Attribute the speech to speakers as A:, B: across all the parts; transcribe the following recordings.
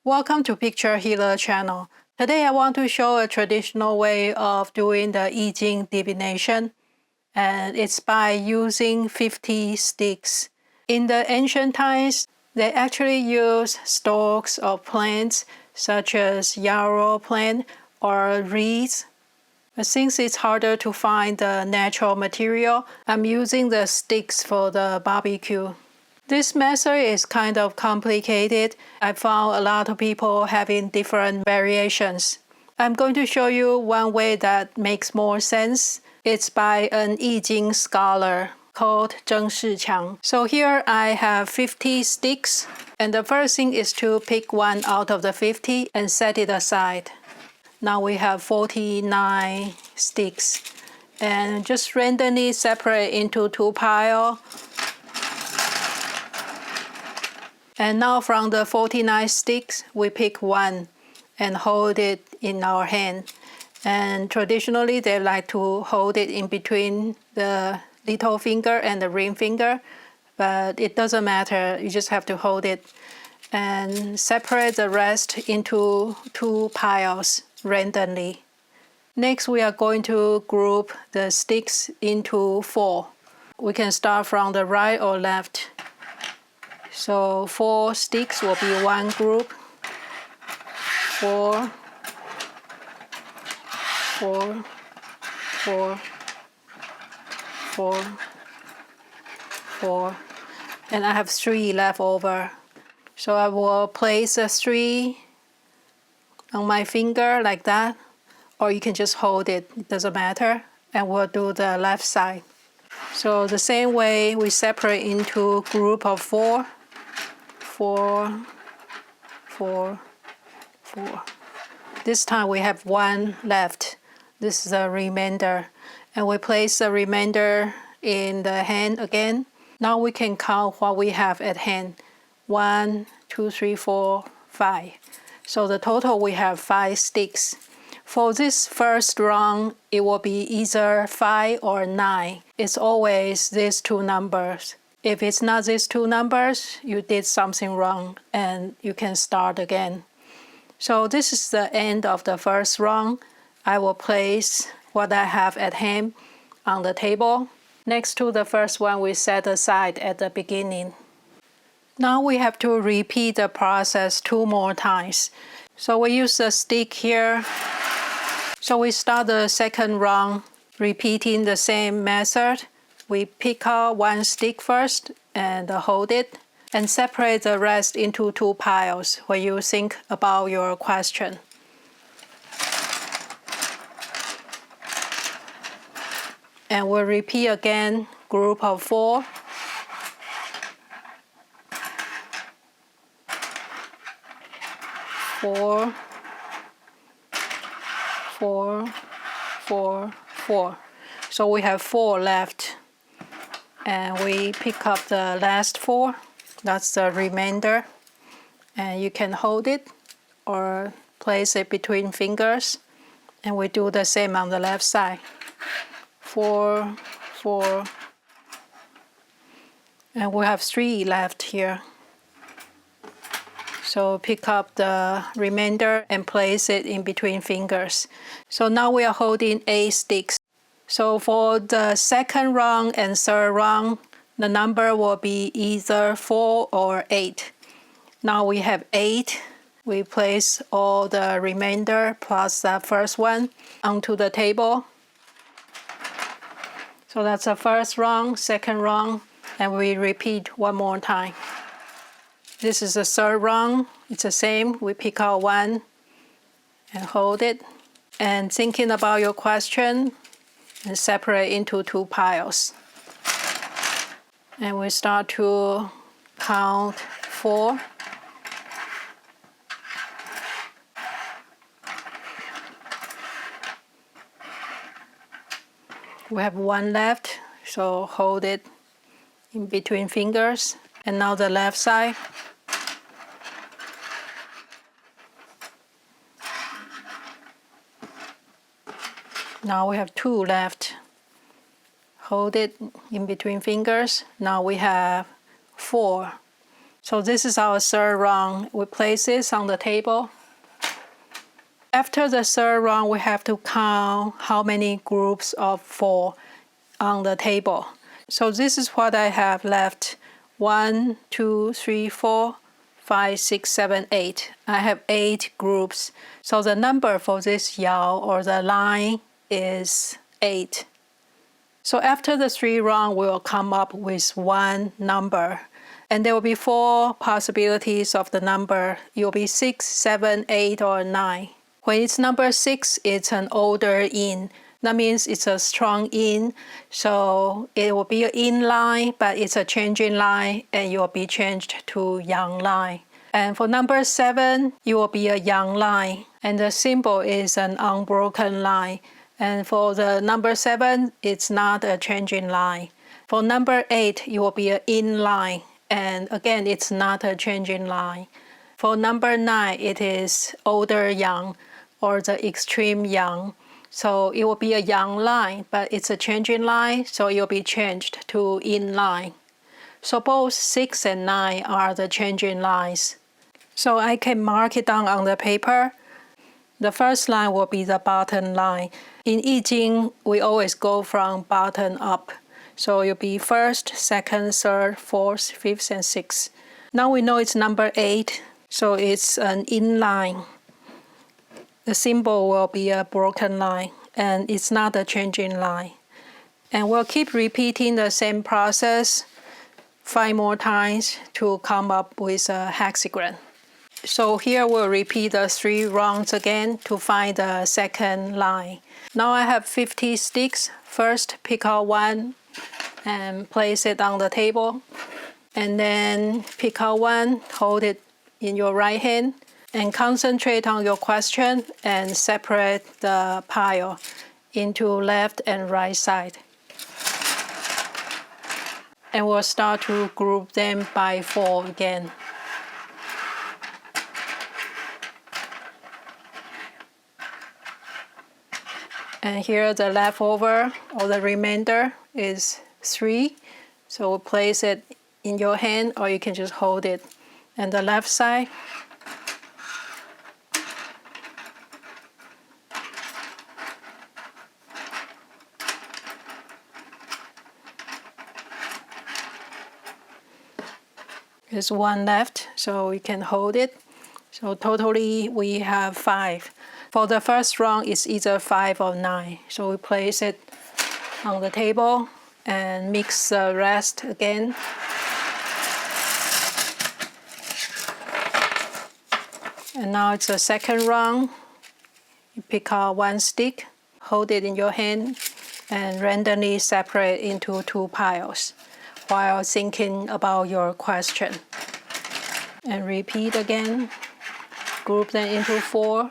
A: Welcome to Picture Healer channel. Today I want to show a traditional way of doing the I Ching divination, and it's by using 50 sticks. In the ancient times, they actually used stalks of plants such as Yarrow plant or reeds. But since it's harder to find the natural material, I'm using the sticks for the barbecue. This method is kind of complicated. I found a lot of people having different variations. I'm going to show you one way that makes more sense. It's by an I Ching scholar called Chang. So here I have 50 sticks, and the first thing is to pick one out of the 50 and set it aside. Now we have 49 sticks, and just randomly separate into two piles. And now from the 49 sticks, we pick one and hold it in our hand. And traditionally, they like to hold it in between the little finger and the ring finger, but it doesn't matter. You just have to hold it and separate the rest into two piles randomly. Next, we are going to group the sticks into 4. We can start from the right or left. So 4 sticks will be one group. 4, 4, 4, 4, 4, and I have 3 left over. So I will place a 3 on my finger like that, or you can just hold it, it doesn't matter, and we'll do the left side. So the same way, we separate into group of 4. 4, 4, 4. This time we have 1 left. This is the remainder. And we place the remainder in the hand again. Now we can count what we have at hand. 1, 2, 3, 4, 5. So the total we have 5 sticks. For this first round, it will be either 5 or 9. It's always these two numbers. If it's not these two numbers, you did something wrong and you can start again. So this is the end of the first round. I will place what I have at hand on the table next to the first one we set aside at the beginning. Now we have to repeat the process 2 more times. So we use the stick here. So we start the second round repeating the same method. We pick out 1 stick first and hold it and separate the rest into 2 piles when you think about your question. And we'll repeat again, group of 4. 4, 4, 4, 4. So we have 4 left. And we pick up the last 4. That's the remainder. And you can hold it or place it between fingers. And we do the same on the left side. 4, 4. And we have 3 left here. So pick up the remainder and place it in between fingers. So now we are holding 8 sticks. So for the second round and third round, the number will be either 4 or 8. Now we have 8. We place all the remainder plus that first one onto the table. So that's the first round, second round, and we repeat 1 more time. This is the third round. It's the same. We pick out 1 and hold it. And thinking about your question, and separate into 2 piles. And we start to count 4. We have 1 left, so hold it in between fingers. And now the left side. Now we have 2 left. Hold it in between fingers. Now we have 4. So this is our third round. We place this on the table. After the third round, we have to count how many groups of 4 on the table. So this is what I have left. 1, 2, 3, 4, 5, 6, 7, 8. I have 8 groups. So the number for this Yao or the line is 8. So after the 3 rounds, we'll come up with one number. And there will be 4 possibilities of the number. It will be 6, 7, 8, or 9. When it's number 6, it's an older yin. That means it's a strong yin. So it will be an yin line, but it's a changing line, and it will be changed to yang line. And for number 7, it will be a yang line, and the symbol is an unbroken line. And for the number 7, it's not a changing line. For number 8, it will be an yin line, and again, it's not a changing line. For number 9, it is older yang, or the extreme yang. So it will be a yang line, but it's a changing line, so it will be changed to yin line. So both 6 and 9 are the changing lines. So I can mark it down on the paper. The first line will be the bottom line. In I Ching, we always go from bottom up. So it will be first, second, third, fourth, fifth, and sixth. Now we know it's number 8, so it's an yin line. The symbol will be a broken line, and it's not a changing line. And we'll keep repeating the same process 5 more times to come up with a hexagram. So here we'll repeat the 3 rounds again to find the second line. Now I have 50 sticks. First, pick out one and place it on the table. And then pick out one, hold it in your right hand, and concentrate on your question and separate the pile into left and right side. And we'll start to group them by 4 again. And here the leftover or the remainder is 3. So we'll place it in your hand, or you can just hold it. And the left side. There's 1 left, so we can hold it. So totally we have 5. For the first round, it's either 5 or 9. So we place it on the table and mix the rest again. And now it's the second round. You pick out 1 stick, hold it in your hand, and randomly separate into 2 piles while thinking about your question. And repeat again. Group them into 4.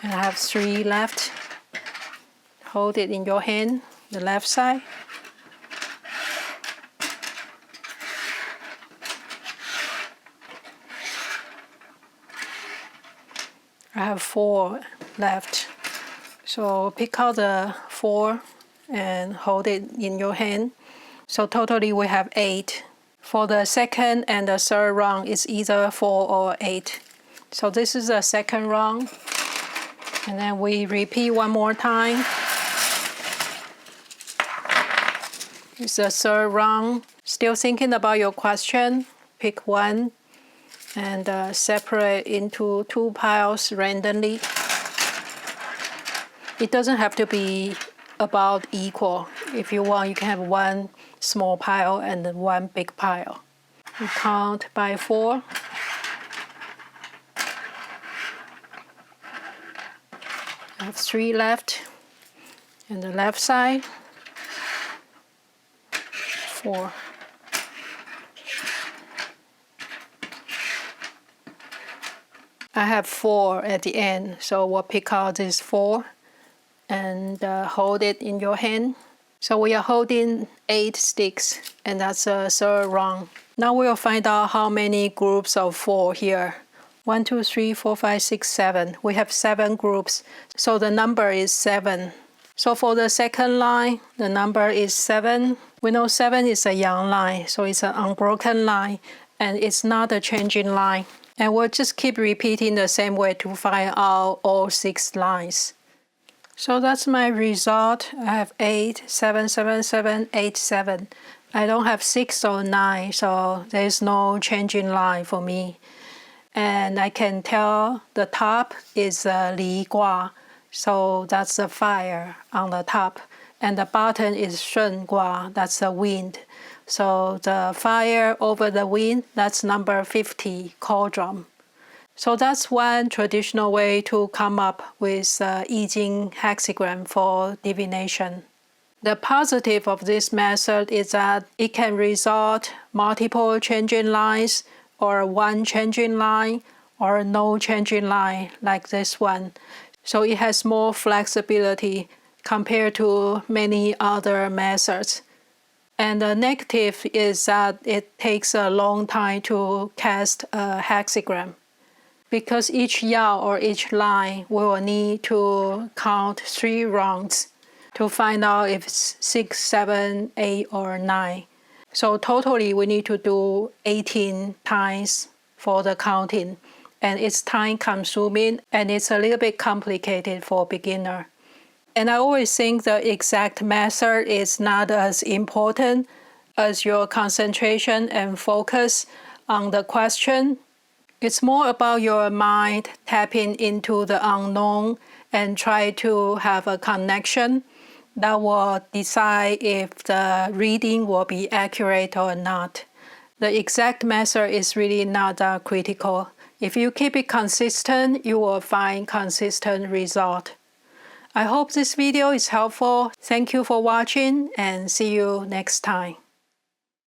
A: And I have 3 left. Hold it in your hand, the left side. I have 4 left. So pick out the 4 and hold it in your hand. So totally we have 8. For the second and the third round, it's either 4 or 8. So this is the second round. And then we repeat 1 more time. It's the third round. Still thinking about your question. Pick 1 and separate into 2 piles randomly. It doesn't have to be about equal. If you want, you can have 1 small pile and then 1 big pile. We count by 4. I have 3 left. And the left side, 4. I have 4 at the end, so we'll pick out these 4 and hold it in your hand. So we are holding 8 sticks, and that's the third round. Now we'll find out how many groups of 4 here. 1, 2, 3, 4, 5, 6, 7. We have 7 groups, so the number is 7. So for the second line, the number is 7. We know 7 is a yang line, so it's an unbroken line, and it's not a changing line. And we'll just keep repeating the same way to find out all 6 lines. So that's my result. I have 8, 7, 7, 7, 8, 7. I don't have 6 or 9, so there's no changing line for me. And I can tell the top is Li Gua, so that's the fire on the top. And the bottom is Shun Gua, that's the wind. So the fire over the wind, that's number 50, cauldron. So that's one traditional way to come up with I Ching hexagram for divination. The positive of this method is that it can result multiple changing lines, or one changing line, or no changing line like this one. So it has more flexibility compared to many other methods. And the negative is that it takes a long time to cast a hexagram. Because each Yao or each line, we will need to count 3 rounds to find out if it's 6, 7, 8, or 9. So totally we need to do 18 times for the counting. And it's time consuming, and it's a little bit complicated for beginner. And I always think the exact method is not as important as your concentration and focus on the question. It's more about your mind tapping into the unknown and try to have a connection that will decide if the reading will be accurate or not. The exact method is really not that critical. If you keep it consistent, you will find consistent result. I hope this video is helpful. Thank you for watching, and see you next time.